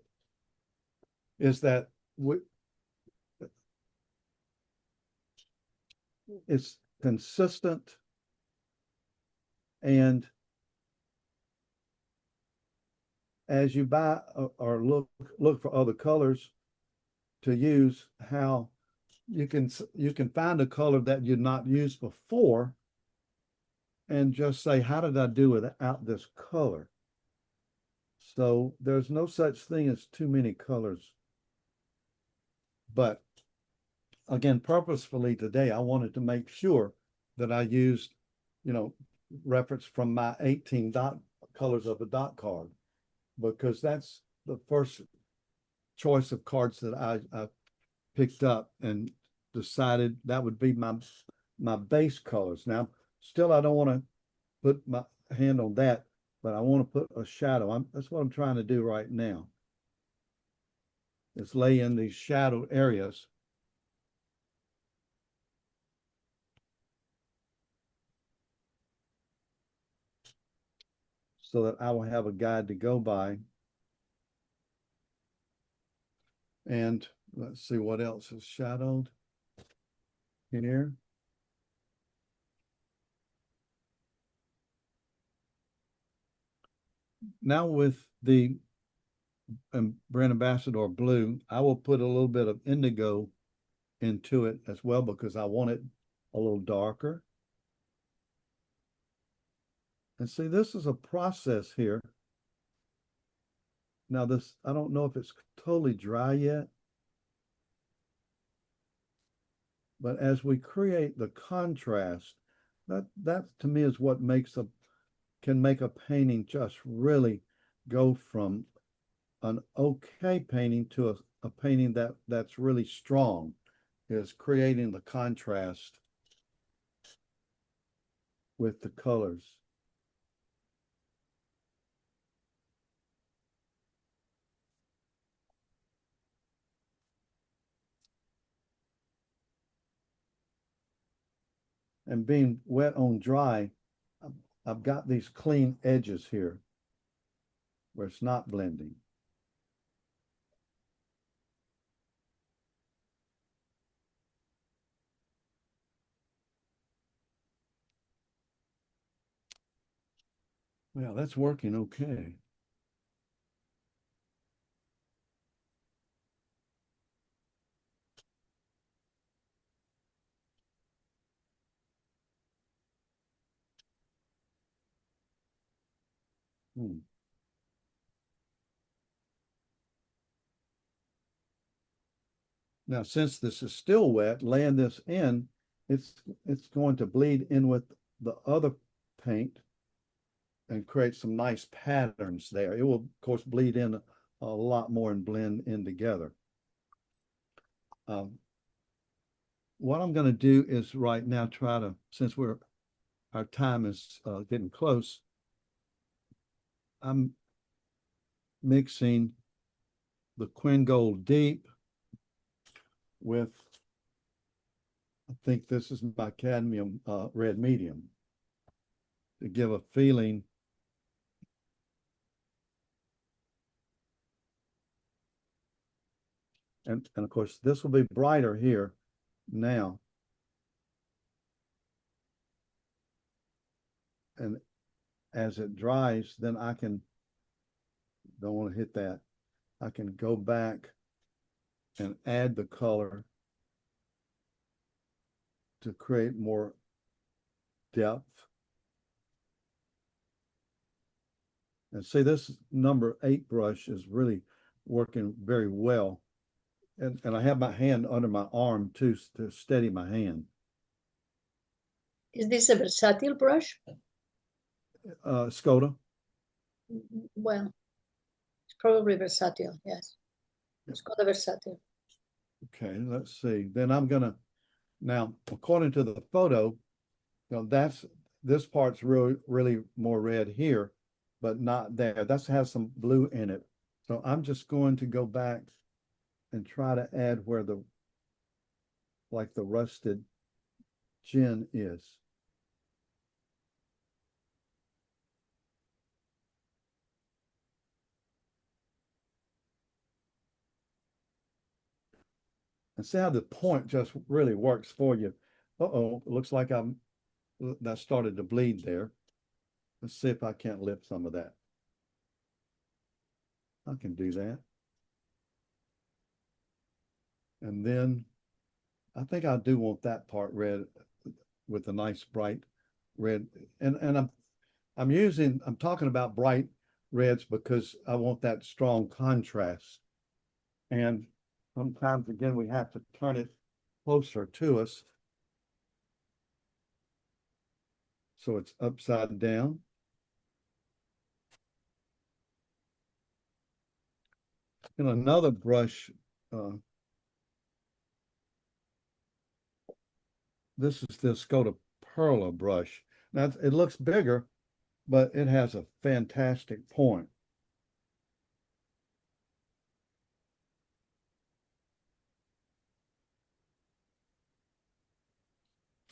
is that it's consistent, and as you buy or look for other colors to use, how you can find a color that you'd not used before and just say, how did I do without this color? So there's no such thing as too many colors. But again, purposefully today, I wanted to make sure that I used, reference from my 18 dot colors of a dot card, because that's the first choice of cards that I picked up and decided that would be my base colors. Now, still, I don't want to put my hand on that, but I want to put a shadow. That's what I'm trying to do right now. Is lay in these shadowed areas. So that I will have a guide to go by. And let's see what else is shadowed here. Now with the brand ambassador blue, I will put a little bit of indigo into it as well, because I want it a little darker. And see, this is a process here. Now this, I don't know if it's totally dry yet, but as we create the contrast, that to me is what can make a painting just really go from an okay painting to a painting that's really strong, is creating the contrast with the colors. And being wet on dry, I've got these clean edges here where it's not blending. Well, that's working okay. Now, since this is still wet, laying this in, it's going to bleed in with the other paint and create some nice patterns there. It will, of course, bleed in a lot more and blend in together. What I'm going to do is right now try to, since our time is getting close, I'm mixing the Quinn Gold Deep with, I think this is my cadmium red medium, to give a feeling. And of course, this will be brighter here now. And as it dries, then I can, don't want to hit that, I can go back and add the color to create more depth. And see, this number 8 brush is really working very well. And I have my hand under my arm too to steady my hand. Is this a versatile brush? Skoda. Well, it's probably versatile, yes. It's called a versatile. Okay, let's see. Then I'm gonna, now, according to the photo, this part's really more red here, but not there. That has some blue in it. So I'm just going to go back and try to add where the rusted gin is. And see how the point just really works for you. Uh-oh, it looks like that started to bleed there. Let's see if I can't lift some of that. I can do that. And then I think I do want that part red with a nice bright red. And I'm talking about bright reds because I want that strong contrast. And sometimes again we have to turn it closer to us. So it's upside down. And another brush, this is the Skoda Perla brush. Now it looks bigger, but it has a fantastic point.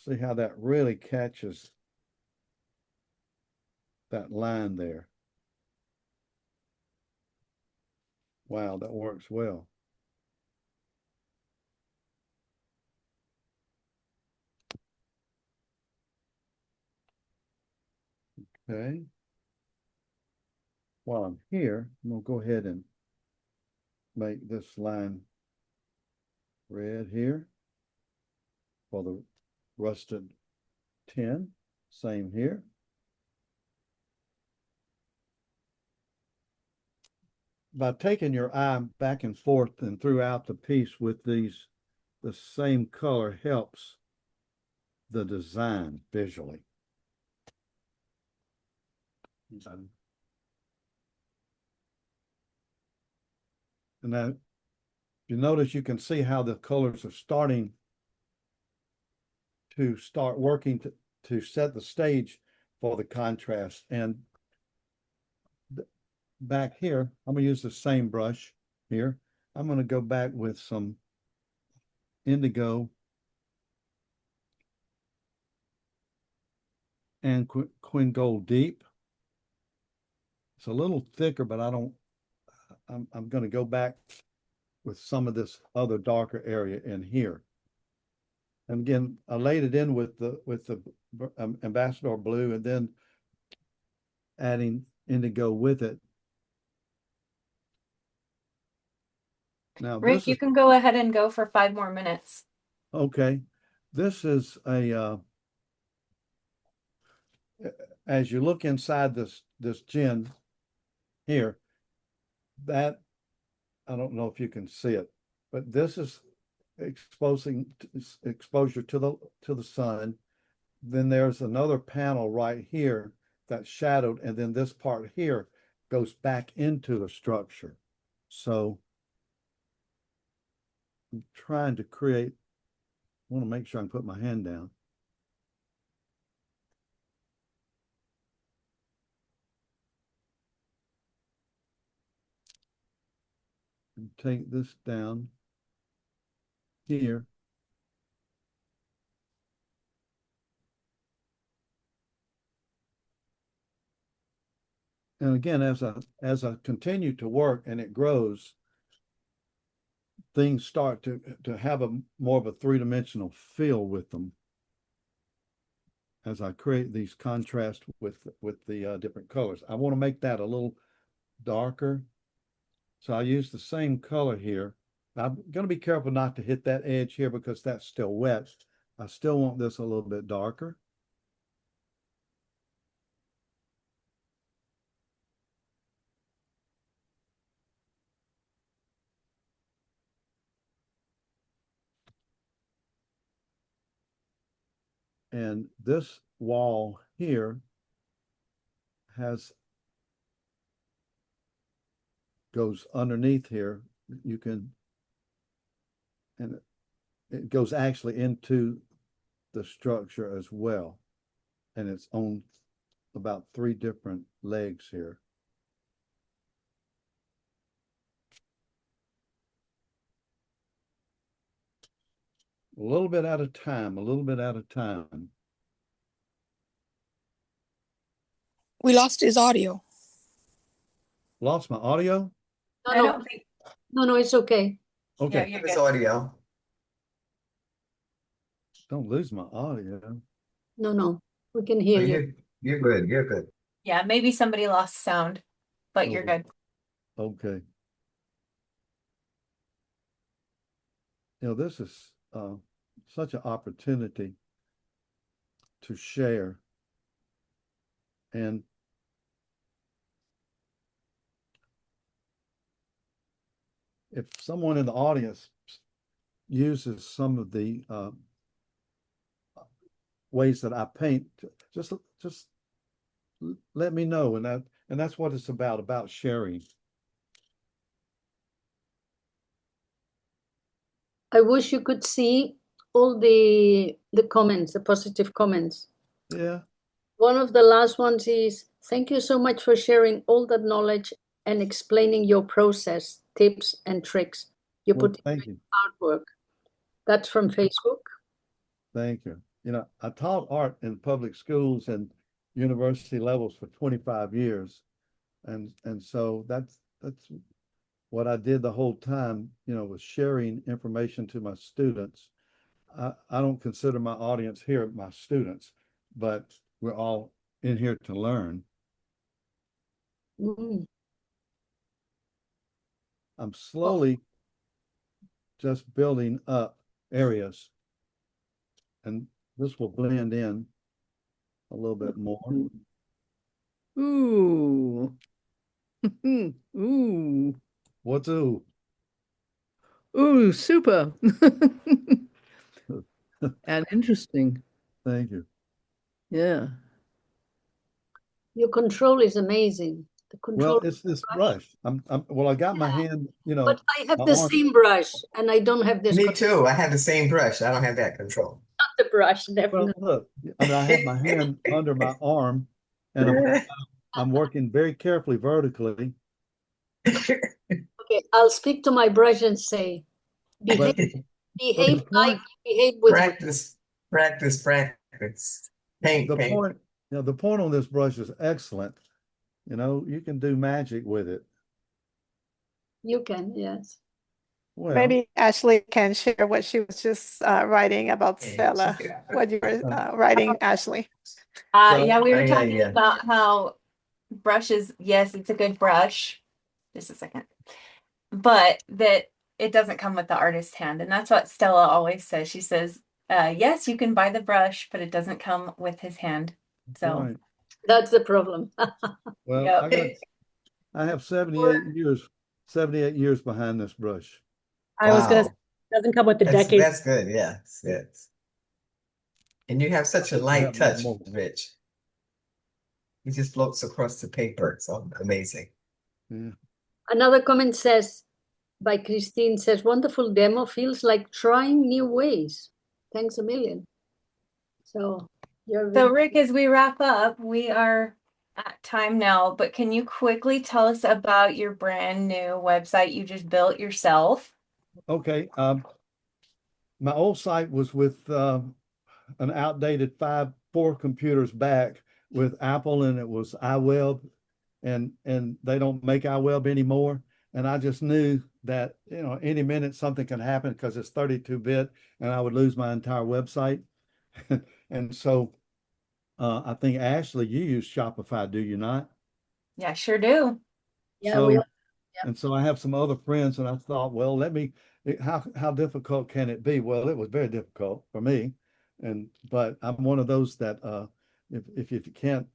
See how that really catches that line there. Wow, that works well. Okay. While I'm here, I'm gonna go ahead and make this line red here for the rusted tin. Same here. By taking your eye back and forth and throughout the piece with these, the same color helps the design visually. And now you notice you can see how the colors are starting to start working to set the stage for the contrast. And back here, I'm going to use the same brush here. I'm going to go back with some indigo and Queen Gold Deep. It's a little thicker, but I'm going to go back with some of this other darker area in here. And again, I laid it in with the Ambassador Blue and then adding indigo with it. Now, Rick, you can go ahead and go for 5 more minutes. Okay. This is as you look inside this gin here, that I don't know if you can see it, but this is exposure to the sun. Then there's another panel right here that's shadowed, and then this part here goes back into the structure. So I'm trying to create, I want to make sure I can put my hand down. And take this down here. And again, as I continue to work and it grows, things start to have more of a three-dimensional feel with them as I create these contrasts with the different colors. I want to make that a little darker. So I use the same color here, I'm gonna be careful not to hit that edge here because that's still wet. I still want this a little bit darker. And this wall here goes underneath here. You can, and it goes actually into the structure as well. And it's on about 3 different legs here. A little bit at a time, a little bit at a time. We lost his audio. Lost my audio? No, I no, don't think, no, it's okay. yeah, Okay, you're It's good. audio. don't lose my audio. No, we can No, hear you. you're good. You're good. Yeah, maybe somebody lost sound, but you're Oh, good. okay. This is such an opportunity to share. And if someone in the audience uses some of the ways that I paint, just let me know. And that's what it's about sharing. I wish you could see all the comments, the positive comments. Yeah. One of the last ones is, thank you so much for sharing all that knowledge and explaining your process, tips and tricks you Well, put in thank you. artwork. That's from Facebook. Thank you. I taught art in public schools and university levels for 25 years. And so that's what I did the whole time, was sharing information to my students. I don't consider my audience here my students, but we're all in here to learn. Mm. I'm slowly just building up areas, and this will blend in a little bit more. Ooh. Ooh. What's ooh? Ooh, super. And interesting. Thank you. Yeah. Your control is amazing. The control. Well, it's this brush. Well, I got my hand, But I have my the arm. same brush and I don't have this Me too. I have the same brush. I don't have that control. the brush, Well, definitely. look, I have my hand under my arm, and I'm working very carefully vertically. Okay, I'll speak to my brush and say, behave, But behave the like point, you behave with Rick. Practice. Paint. the point on this brush is excellent. You can do magic with it. You can, yes. Well, Maybe Ashley can share what she was just writing about Stella, what you were writing, Ashley. Yeah, we were yeah, talking yeah. about how brushes, yes, it's a good brush. Just a second. But that it doesn't come with the artist's hand. And that's what Stella always says. She says, yes, you can buy the brush, but it doesn't come with his hand. So, right. That's the problem. Well, yep. I have 78 years behind this brush. I was gonna say, Wow. it doesn't come with the decade. That's good. Yes, yes. And you have such a I light have no touch, more. Rich. It just floats across the paper. It's amazing. Yeah. Another comment says, by Christine says, wonderful demo, feels like trying new ways. Thanks a million. So So Rick, as we wrap up, we are at time now, but can you quickly tell us about your brand new website you just built yourself? Okay. My old site was with an outdated 4 computers back with Apple, and it was iWeb, and they don't make iWeb anymore. And I just knew that any minute something can happen because it's 32-bit, and I would lose my entire website. And so I think Ashley, you use Shopify, do you not? Yeah, sure do. Yeah, So we and so I have some other friends, and I thought, well, let me how difficult can it be? Well, it was very difficult for me, but I'm one of those that if you can't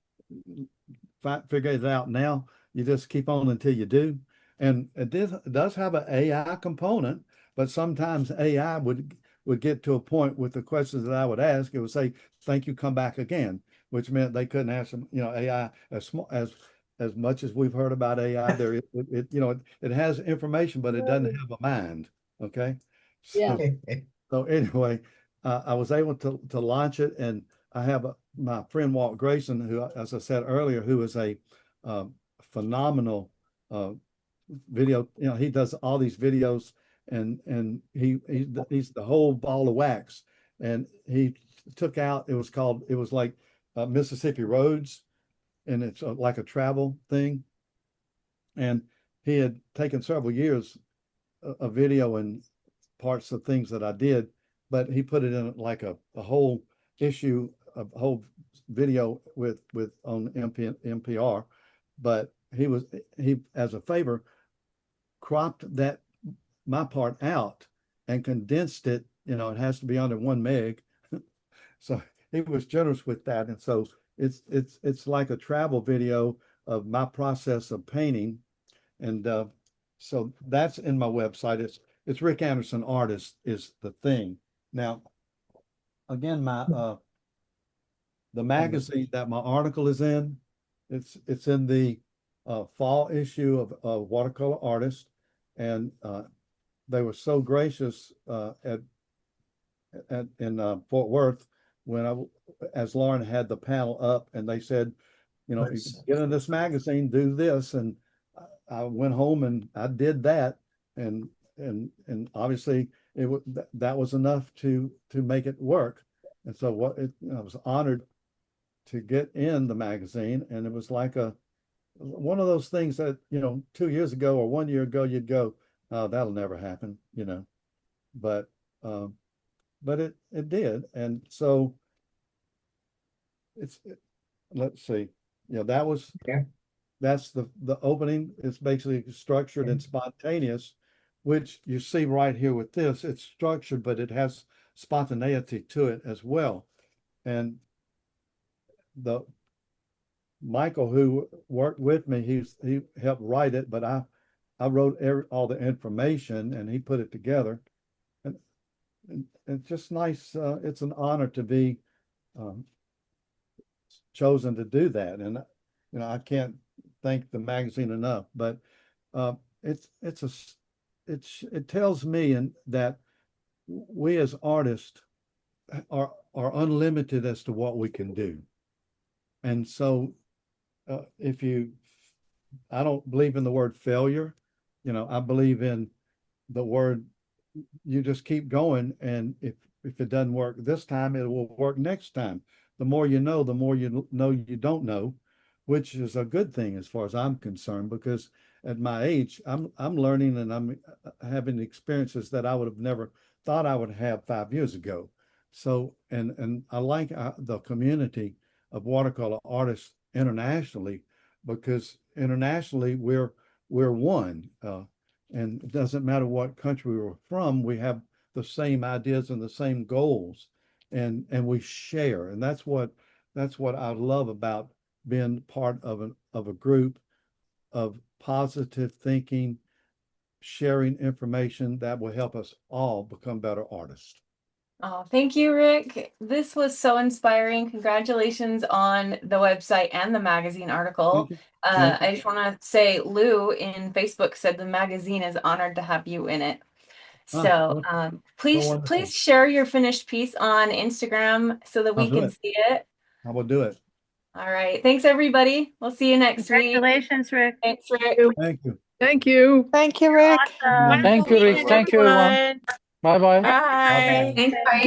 figure it out now, you just keep on until you do. And it does have an AI component, but sometimes AI would get to a point with the questions that I would ask. It would say, "Thank you, come back again," which meant they couldn't ask them. AI as small as much as we've heard about AI, it has information, but it doesn't have a mind. Okay, Yeah. so anyway, I was able to launch it, and I have my friend Walt Grayson, who, as I said earlier, who is a phenomenal video. He does all these videos, and he's the whole ball of wax. And he took out. It was like Mississippi roads, and it's like a travel thing. And he had taken several years of video and parts of things that I did, but he put it in like a whole issue, a whole video with on NPR. But he as a favor cropped my part out and condensed it. It has to be under 1 meg. So he was generous with that. And so it's like a travel video of my process of painting. And so that's in my website. It's Rick Anderson Artist is the thing. Now, again, the magazine that my article is in, it's in the fall issue of Watercolor Artist, and they were so gracious in Fort Worth when as Lauren had the panel up, and they said, get in this magazine, do this, and I went home and I did that, and obviously that was enough to make it work. And so I was honored to get in the magazine, and it was like one of those things that 2 years ago or 1 year ago you'd go, oh, that'll never happen, but it did. And so let's see, that's the opening. It's basically structured and spontaneous, which you see right here with this. It's structured, but it has spontaneity to it as well. And Michael, who worked with me, he helped write it, but I wrote all the information, and he put it together. And it's just nice. It's an honor to be chosen to do that. And I can't thank the magazine enough. But it tells me that we as artists are unlimited as to what we can do. And so I don't believe in the word failure. I believe in the word, you just keep going. And if it doesn't work this time, it will work next time. The more you know, the more you know you don't know, which is a good thing as far as I'm concerned, because at my age, I'm learning, and I'm having experiences that I would have never thought I would have 5 years ago. So, and I like the community of watercolor artists internationally, because internationally we're one, and it doesn't matter what country we're from. We have the same ideas and the same goals, and we share. And that's what I love about being part of a group of positive thinking, sharing information that will help us all become better artists. Oh, thank you, Rick. This was so inspiring. Congratulations on the website and the magazine article. I just want to say Lou in Facebook said the magazine is honored to have you in it. So please share your finished piece on Instagram so that we can see it. I will do it. All right. Thanks, everybody. We'll see you next week. Congratulations, Rick. Thanks, Rick. Thank you. Thank you. Thank you, Rick. Awesome. Thank you, Rick. Thank you, everyone. Bye-bye. Bye. Thanks.